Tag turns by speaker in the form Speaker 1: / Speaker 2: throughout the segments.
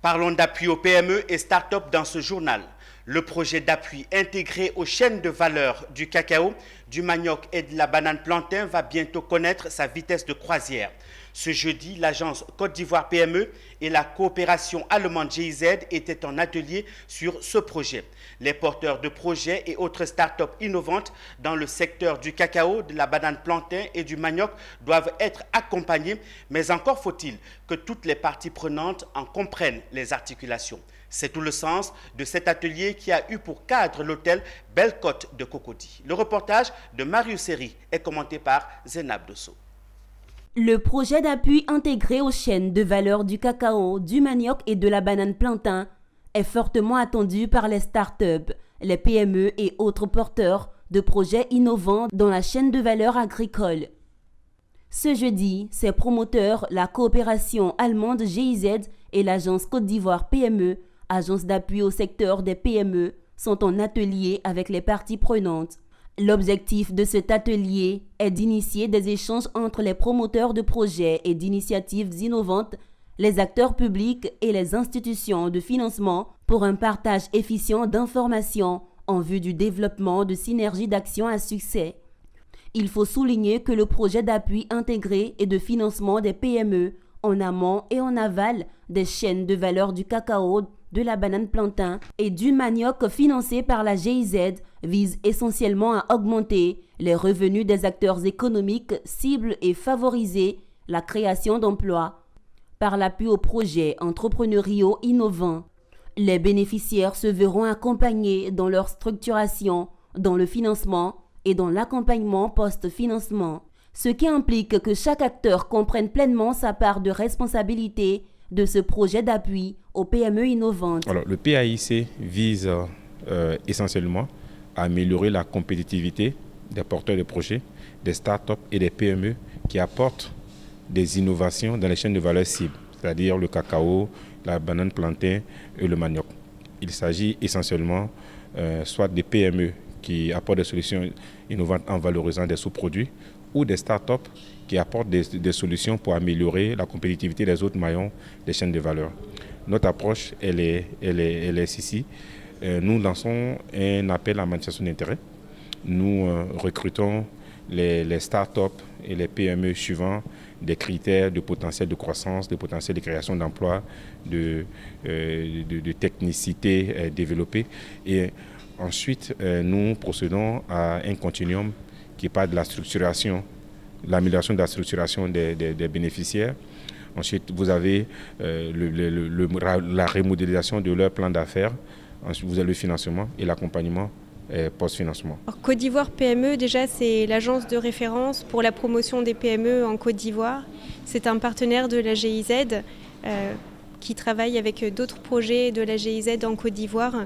Speaker 1: Parlons d'appui aux PME et start-up dans ce journal. Le projet d'appui intégré aux chaînes de valeur du cacao, du manioc et de la banane plantain va bientôt connaître sa vitesse de croisière. Ce jeudi, l'agence Côte d'Ivoire PME et la coopération allemande GIZ étaient en atelier sur ce projet. Les porteurs de projets et autres start-up innovantes dans le secteur du cacao, de la banane plantain et du manioc doivent être accompagnés, mais encore faut-il que toutes les parties prenantes en comprennent les articulations. C'est tout le sens de cet atelier qui a eu pour cadre l'hôtel Belle Côte de Cocody. Le reportage de Marius Seri est commenté par Zénab Dosso.
Speaker 2: Le projet d'appui intégré aux chaînes de valeur du cacao, du manioc et de la banane plantain est fortement attendu par les start-up, les PME et autres porteurs de projets innovants dans la chaîne de valeur agricole. Ce jeudi, ses promoteurs, la coopération allemande GIZ et l'agence Côte d'Ivoire PME, agence d'appui au secteur des PME, sont en atelier avec les parties prenantes. L'objectif de cet atelier est d'initier des échanges entre les promoteurs de projets et d'initiatives innovantes, les acteurs publics et les institutions de financement pour un partage efficient d'informations en vue du développement de synergies d'action à succès. Il faut souligner que le projet d'appui intégré et de financement des PME en amont et en aval des chaînes de valeur du cacao, de la banane plantain et du manioc financé par la GIZ vise essentiellement à augmenter les revenus des acteurs économiques, cibles et favoriser la création d'emplois. Par l'appui aux projets entrepreneuriaux innovants, les bénéficiaires se verront accompagnés dans leur structuration, dans le financement et dans l'accompagnement post-financement, ce qui implique que chaque acteur comprenne pleinement sa part de responsabilité de ce projet d'appui aux PME innovantes.
Speaker 3: Alors, le PAIC vise essentiellement à améliorer la compétitivité des porteurs de projets, des start-up et des PME qui apportent des innovations dans les chaînes de valeur cibles, c'est-à-dire le cacao, la banane plantain et le manioc. Il s'agit essentiellement soit des PME qui apportent des solutions innovantes en valorisant des sous-produits ou des start-up qui apportent des solutions pour améliorer la compétitivité des autres maillons des chaînes de valeur. Notre approche, elle est ici. Nous lançons un appel à manifestation d'intérêt. Nous recrutons les start-up et les PME suivant des critères de potentiel de croissance, de potentiel de création d'emplois, de technicité développée. Et ensuite, nous procédons à un continuum qui part de la structuration, l'amélioration de la structuration des bénéficiaires. Ensuite, vous avez la remodélisation de leur plan d'affaires. Ensuite, vous avez le financement et l'accompagnement post-financement.
Speaker 4: Côte d'Ivoire PME, déjà, c'est l'agence de référence pour la promotion des PME en Côte d'Ivoire. C'est un partenaire de la GIZ qui travaille avec d'autres projets de la GIZ en Côte d'Ivoire.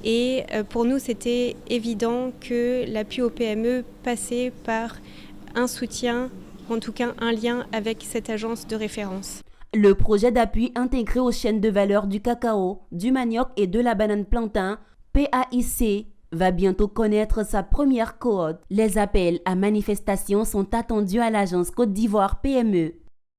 Speaker 4: Et pour nous, c'était évident que l'appui aux PME passait par un soutien, en tout cas un lien avec cette agence de référence.
Speaker 2: Le projet d'appui intégré aux chaînes de valeur du cacao, du manioc et de la banane plantain, PAIC, va bientôt connaître sa première cohorte. Les appels à manifestation sont attendus à l'agence Côte d'Ivoire PME.